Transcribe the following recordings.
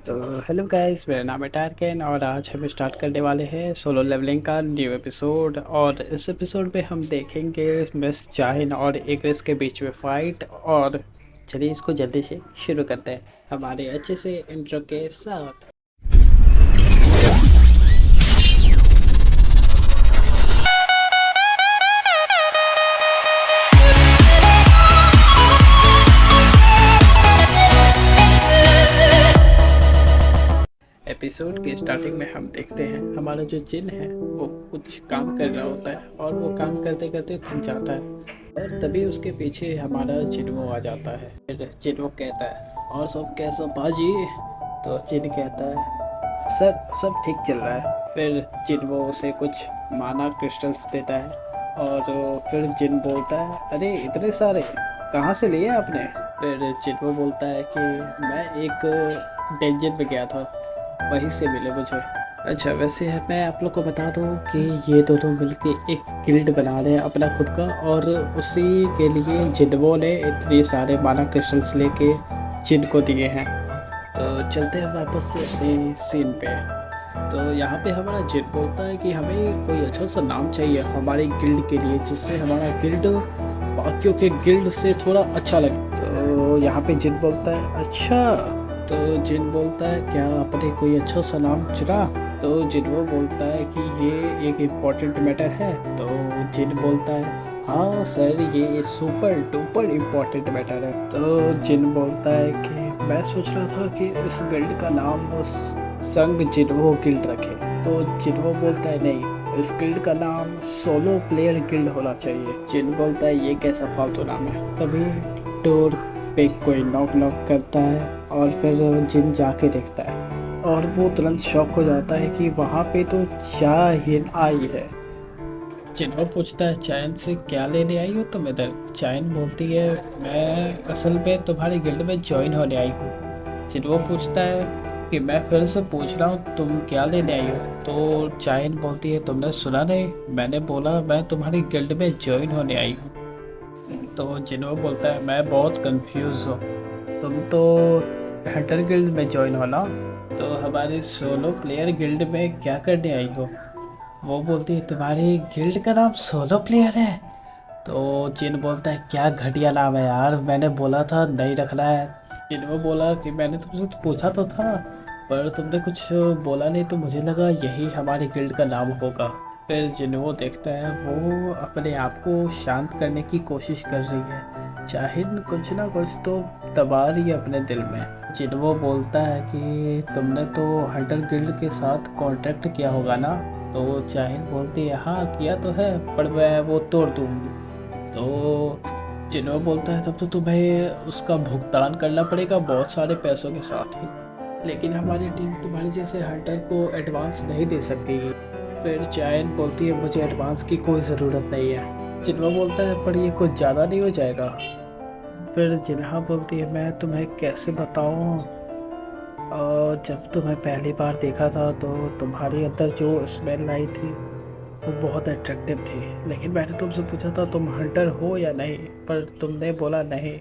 तो hello guys, मेरा नाम है टारकेन और आज हम स्टार्ट करने वाले हैं सोलो लेवलिंग का न्यू एपिसोड। और इस एपिसोड में हम देखेंगे मिस जाहिन और इग्रिस के बीच में फाइट। और चलिए इसको जल्दी से शुरू करते हैं हमारे अच्छे से इंट्रो के साथ। एपिसोड के स्टार्टिंग में हम देखते हैं हमारा जो जिन है वो कुछ काम कर रहा होता है और वो काम करते करते थक जाता है। और तभी उसके पीछे हमारा जिनवो आ जाता है। फिर जिनवो कहता है और सब कैसा बाजी। तो जिन कहता है सर सब ठीक चल रहा है। फिर जिनवो उसे कुछ माना क्रिस्टल्स देता है और फिर जिन बोलता है अरे इतने सारे कहाँ से लिए आपने। फिर जिनवो बोलता है कि मैं एक डेंजर में गया था, वहीं से मिले मुझे। अच्छा वैसे मैं आप लोग को बता दूं कि ये दोनों मिलके एक गिल्ड बना रहे हैं अपना खुद का, और उसी के लिए जिनवो ने इतने सारे माना क्रिस्टल्स लेके जिन को दिए हैं। तो चलते हैं वापस से अपने सीन पे। तो यहाँ पे हमारा जिन बोलता है कि हमें कोई अच्छा सा नाम चाहिए हमारी गिल्ड के लिए, जिससे हमारा गिल्ड बाकियों के गिल्ड से थोड़ा अच्छा लगे। तो यहाँ पे जिन बोलता है अच्छा। तो जिन बोलता है क्या आपने कोई अच्छा सा नाम चुना। तो जिनवो बोलता है कि ये एक इम्पोर्टेंट मैटर है। तो जिन बोलता है हाँ सर ये सुपर डुपर इम्पोर्टेंट मैटर है। तो जिन बोलता है कि मैं सोच रहा था कि इस गिल्ड का नाम उस संग जिनवो गिल्ड रखे। तो जिनवो बोलता है नहीं, इस गिल्ड का नाम सोलो प्लेयर गिल्ड होना चाहिए। जिन बोलता है ये कैसा फालतू नाम है। तभी डोर पे कोई नॉक नॉक करता है और फिर जिन जाके देखता है और वो तुरंत शॉक हो जाता है कि वहाँ पे तो चाहिन आई है। जिनवो पूछता है चायन से क्या लेने आई हो तुम इधर। चायन बोलती है मैं असल में तुम्हारी गिल्ड में ज्वाइन होने आई हूँ। जिनवो पूछता है कि मैं फिर से पूछ रहा हूँ तुम क्या लेने आई हो। तो चायन बोलती है तुमने सुना नहीं, मैंने बोला मैं तुम्हारी गिल्ड में ज्वाइन होने आई हूँ। तो जिनवो बोलता है मैं बहुत कंफ्यूज हूँ, तुम तो हंटर गिल्ड में ज्वाइन होना, तो हमारे सोलो प्लेयर गिल्ड में क्या करने आई हो। वो बोलती है तुम्हारी गिल्ड का नाम सोलो प्लेयर है। तो जिन बोलता है क्या घटिया नाम है यार, मैंने बोला था नहीं रखना है। जिन बोला कि मैंने तुमसे तो पूछा तो था पर तुमने कुछ बोला नहीं, तो मुझे लगा यही हमारी गिल्ड का नाम होगा। फिर जिन्हो देखता है वो अपने आप को शांत करने की कोशिश कर रही है, चाहे कुछ ना कुछ तो दबा रही है अपने दिल में। जिन्हो बोलता है कि तुमने तो हंटर गिल्ड के साथ कॉन्ट्रैक्ट किया होगा ना। तो चाहिन बोलती है हाँ किया तो है पर मैं वो तोड़ दूंगी। तो जिन्हो बोलता है तब तो तुम्हें उसका भुगतान करना पड़ेगा बहुत सारे पैसों के साथ ही, लेकिन हमारी टीम तुम्हारे जैसे हंटर को एडवांस नहीं दे सकेगी। फिर चायन बोलती है मुझे एडवांस की कोई ज़रूरत नहीं है। जिन्हा बोलता है पर ये कुछ ज़्यादा नहीं हो जाएगा। फिर जिन्हा बोलती है मैं तुम्हें कैसे बताऊँ, और जब तुम्हें पहली बार देखा था तो तुम्हारे अंदर जो स्मेल आई थी वो बहुत अट्रैक्टिव थी, लेकिन मैंने तुमसे पूछा था तुम हंटर हो या नहीं, पर तुमने बोला नहीं।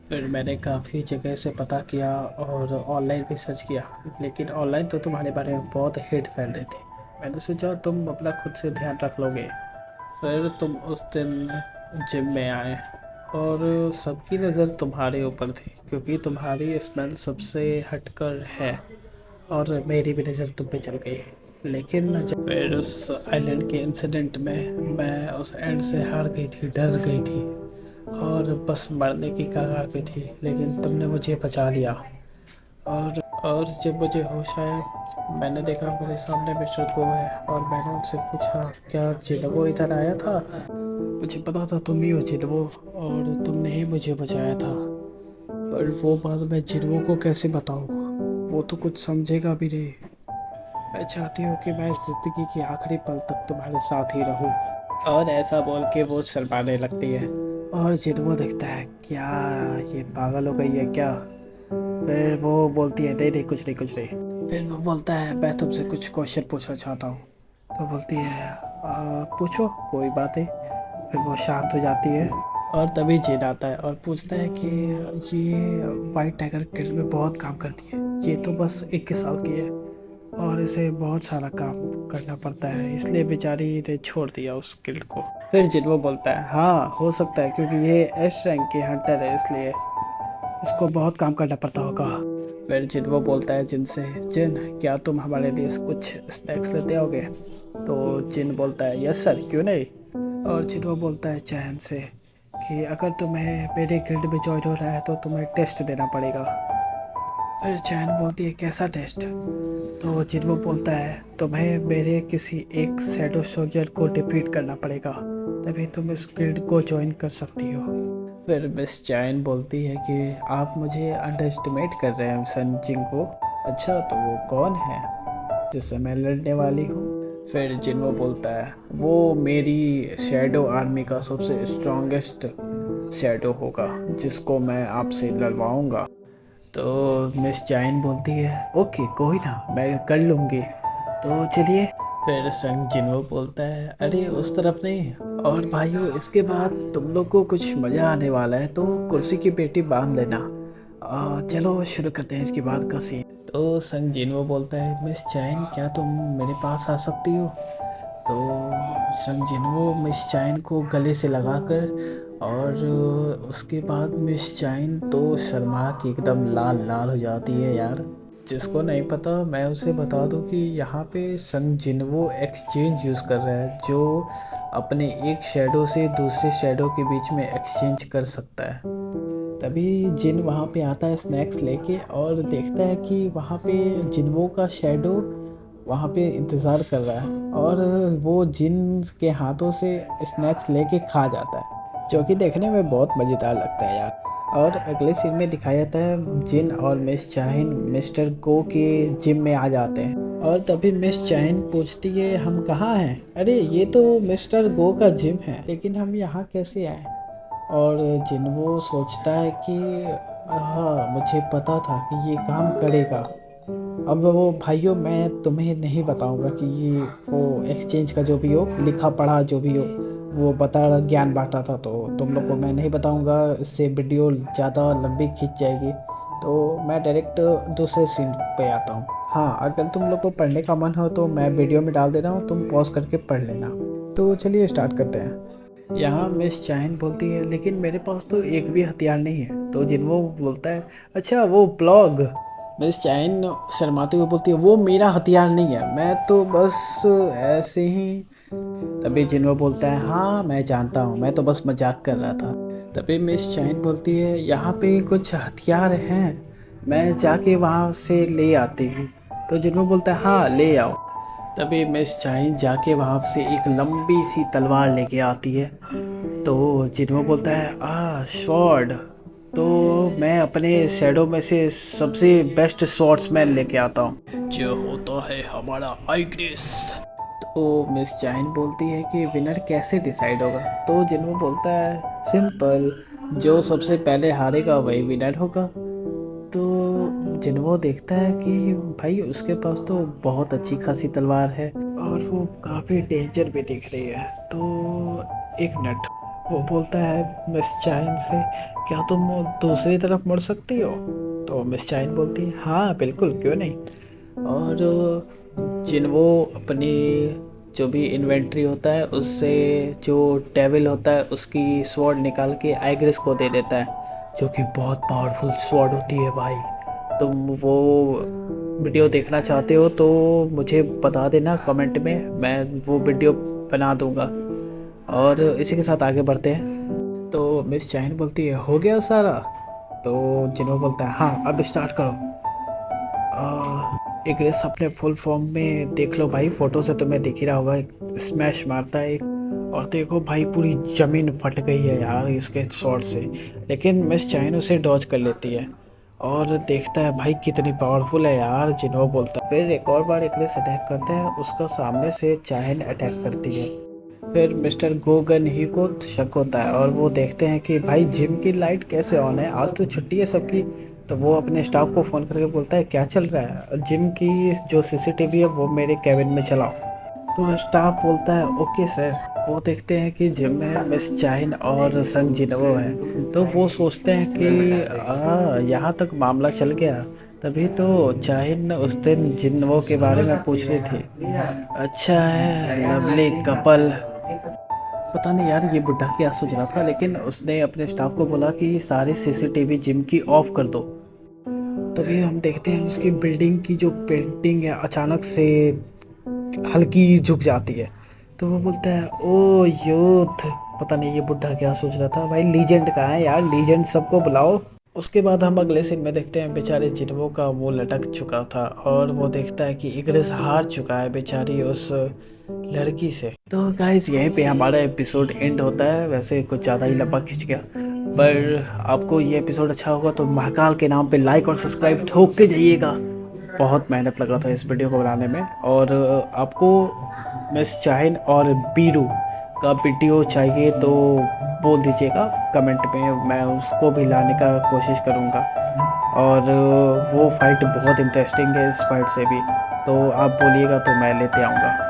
फिर मैंने काफ़ी जगह से पता किया और ऑनलाइन भी सर्च किया, लेकिन ऑनलाइन तो तुम्हारे बारे में बहुत हेट फैल रही थी। मैंने सोचा तुम अपना खुद से ध्यान रख लोगे। फिर तुम उस दिन जिम में आए और सबकी नज़र तुम्हारे ऊपर थी क्योंकि तुम्हारी स्मेल सबसे हटकर है, और मेरी भी नज़र तुम पे चल गई। लेकिन जब फिर उस आइलैंड के इंसिडेंट में मैं उस एंड से हार गई थी, डर गई थी और बस मरने की कगार पे थी, लेकिन तुमने मुझे बचा लिया। और जब मुझे होश आया मैंने देखा मेरे सामने मिस्टर गो है और मैंने उनसे पूछा क्या जिनवो इधर आया था। मुझे पता था तुम ही हो जिनवो और तुमने ही मुझे बचाया था, पर वो बात मैं जिनवो को कैसे बताऊँ, वो तो कुछ समझेगा भी नहीं। मैं चाहती हूँ कि मैं ज़िंदगी की आखिरी पल तक तुम्हारे साथ ही रहूँ। और ऐसा बोल के वो शर्माने लगती है और जिन्हो दिखता है क्या ये पागल हो गई है क्या। फिर वो बोलती है नहीं नहीं कुछ नहीं कुछ नहीं। फिर वो बोलता है मैं तुमसे कुछ क्वेश्चन पूछना चाहता हूँ। तो बोलती है पूछो कोई बात नहीं। फिर वो शांत हो जाती है और तभी जिन आता है और पूछता है कि ये वाइट टाइगर किल में बहुत काम करती है, ये तो बस 21 साल की है और इसे बहुत सारा काम करना पड़ता है, इसलिए बेचारी ने छोड़ दिया उस गिल्ड को। फिर जिन्हो बोलता है हाँ हो सकता है क्योंकि ये एस रैंक की हंटर है, इसलिए इसको बहुत काम करना पड़ता होगा। फिर जिन्हो बोलता है जिन से, जिन क्या तुम हमारे लिए कुछ स्नैक्स लेते आओगे? तो जिन बोलता है यस सर, क्यों नहीं। और जिन्हो बोलता है चैन से कि अगर तुम्हें मेरे गिल्ड में ज्वाइन हो रहा है तो तुम्हें टेस्ट देना पड़ेगा। फिर चैन बोलती है कैसा टेस्ट? तो जिन्हो बोलता है तुम्हें मेरे किसी एक शैडो सोल्जर को डिफीट करना पड़ेगा, तभी तुम इस गिल्ड को ज्वाइन कर सकती हो। फिर मिस चैन बोलती है कि आप मुझे अंडर एस्टिमेट कर रहे हैं सन जिंग को। अच्छा तो वो कौन है जिससे मैं लड़ने वाली हूँ? फिर जिन्हो बोलता है वो मेरी शैडो आर्मी का सबसे स्ट्रॉन्गेस्ट शैडो होगा जिसको मैं आपसे लड़वाऊँगा। तो मिस चाइन बोलती है ओके कोई ना, मैं कर लूँगी, तो चलिए। फिर संग जिन्हो बोलता है अरे उस तरफ नहीं। और भाइयों इसके बाद तुम लोग को कुछ मज़ा आने वाला है, तो कुर्सी की पेटी बांध लेना। चलो शुरू करते हैं इसके बाद का सीन। तो संग जिन्हो बोलता है मिस चाइन क्या तुम मेरे पास आ सकती हो? तो संग जिन्हो मिस चाइन को गले से लगाकर, और उसके बाद मिस चाइन तो शर्मा की एकदम लाल लाल हो जाती है यार। जिसको नहीं पता मैं उसे बता दूं कि यहाँ पे संग जिन्हो एक्सचेंज यूज़ कर रहा है, जो अपने एक शैडो से दूसरे शैडो के बीच में एक्सचेंज कर सकता है। तभी जिन वहाँ पे आता है स्नैक्स लेके और देखता है कि वहाँ पे जिन्हो का शैडो वहाँ पे इंतज़ार कर रहा है, और वो जिन के हाथों से स्नैक्स लेके खा जाता है, जो कि देखने में बहुत मज़ेदार लगता है यार। और अगले सीन में दिखाया जाता है जिन और मिस चाइन मिस्टर गो के जिम में आ जाते हैं, और तभी मिस चाइन पूछती है हम कहाँ हैं? अरे ये तो मिस्टर गो का जिम है, लेकिन हम यहाँ कैसे आए? और जिन वो सोचता है कि हाँ मुझे पता था कि ये काम करेगा। अब वो भाइयों मैं तुम्हें नहीं बताऊंगा कि ये वो एक्सचेंज का जो भी हो, लिखा पढ़ा जो भी हो, वो बता ज्ञान बांटा था, तो तुम लोग को मैं नहीं बताऊंगा, इससे वीडियो ज़्यादा लंबी खींच जाएगी। तो मैं डायरेक्ट दूसरे सीन पे आता हूँ। हाँ अगर तुम लोग को पढ़ने का मन हो तो मैं वीडियो में डाल दे रहा हूँ, तुम पॉज करके पढ़ लेना। तो चलिए स्टार्ट करते हैं। यहाँ मिस चाइन बोलती है लेकिन मेरे पास तो एक भी हथियार नहीं है। तो जिन्हो बोलता है अच्छा वो ब्लॉग। मिस चाइन शर्माते हुए बोलती है वो मेरा हथियार नहीं है, मैं तो बस ऐसे ही। तभी जिन्हो बोलता है हाँ मैं जानता हूँ, मैं तो बस मजाक कर रहा था। तभी मिस चाइन बोलती है यहाँ पे कुछ हथियार हैं, मैं जाके वहाँ से ले आती हूँ। तो जिन्हो बोलता है हाँ ले आओ। तभी मिस चाइन जाके वहाँ से एक लंबी सी तलवार लेके आती है। तो जिन्हो बोलता है स्वॉर्ड, तो मैं अपने शैडो में से सबसे बेस्ट स्वॉर्ड्समैन लेके आता हूँ, जो होता है हमारा आइग्रिस। तो मिस चाइन बोलती है कि विनर कैसे डिसाइड होगा? तो जिन्हो बोलता है सिंपल, जो सबसे पहले हारेगा वही विनर होगा। तो जिन्हो देखता है कि भाई उसके पास तो बहुत अच्छी खासी तलवार है और वो काफ़ी डेंजर भी दिख रही है। तो एक मिनट, वो बोलता है मिस चाइन से क्या तुम दूसरी तरफ मुड़ सकती हो? तो मिस चाइन बोलती है हाँ बिल्कुल क्यों नहीं। और जिन्हो अपनी जो भी इन्वेंट्री होता है उससे जो टेबल होता है उसकी स्वॉर्ड निकाल के आइग्रिस को दे देता है, जो कि बहुत पावरफुल स्वॉर्ड होती है भाई। तुम वो वीडियो देखना चाहते हो तो मुझे बता देना कमेंट में, मैं वो वीडियो बना दूंगा। और इसी के साथ आगे बढ़ते हैं। तो मिस चाइन बोलती है हो गया सारा? तो जिन्हो बोलता है हाँ अब स्टार्ट करो। इग्रिस अपने फुल फॉर्म में देख लो भाई, फोटो से तुम्हें दिख ही रहा होगा, स्मैश मारता है एक, और देखो भाई पूरी ज़मीन फट गई है यार इसके शॉट से, लेकिन मिस चाइन उसे डॉज कर लेती है और देखता है भाई कितनी पावरफुल है यार। जिन्हो बोलता है फिर एक और बार इग्रिस अटैक करता है, उसका सामने से चाइन अटैक करती है। फिर मिस्टर गोगन ही को शक होता है और वो देखते हैं कि भाई जिम की लाइट कैसे ऑन है, आज तो छुट्टी है सबकी। तो वो अपने स्टाफ को फ़ोन करके बोलता है क्या चल रहा है, जिम की जो सीसीटीवी है वो मेरे कैबिन में चलाओ। तो स्टाफ बोलता है ओके सर। वो देखते हैं कि जिम में मिस चाइन और संग जिन्हो है, तो वो सोचते हैं कि यहाँ तक मामला चल गया, तभी तो शाहिद उस दिन जिन वो के बारे में पूछ रही थी। अच्छा है, लवली कपल। पता नहीं यार ये बुढ़ा क्या सोच रहा था, लेकिन उसने अपने स्टाफ को बोला कि सारे सीसीटीवी जिम की ऑफ कर दो। तभी हम देखते हैं उसकी बिल्डिंग की जो पेंटिंग है अचानक से हल्की झुक जाती है। तो वो बोलता है ओ यूथ। पता नहीं ये बुढ़ा क्या सोच रहा था। भाई लीजेंड कहाँ है यार, लीजेंड सबको बुलाओ। उसके बाद हम अगले सीन में देखते हैं बेचारे जिन्हों का वो लटक चुका था और वो देखता है कि इग्निस हार चुका है बेचारी उस लड़की से। तो गाइस यहीं पे हमारा एपिसोड एंड होता है। वैसे कुछ ज़्यादा ही लंबा खिंच गया, पर आपको ये एपिसोड अच्छा होगा तो महाकाल के नाम पे लाइक और सब्सक्राइब ठोक के जाइएगा। बहुत मेहनत लगा था इस वीडियो को बनाने में। और आपको मिस शाहिन और बीरू का वीडियो चाहिए तो बोल दीजिएगा कमेंट में, मैं उसको भी लाने का कोशिश करूँगा। और वो फाइट बहुत इंटरेस्टिंग है इस फाइट से भी, तो आप बोलिएगा तो मैं लेते आऊँगा।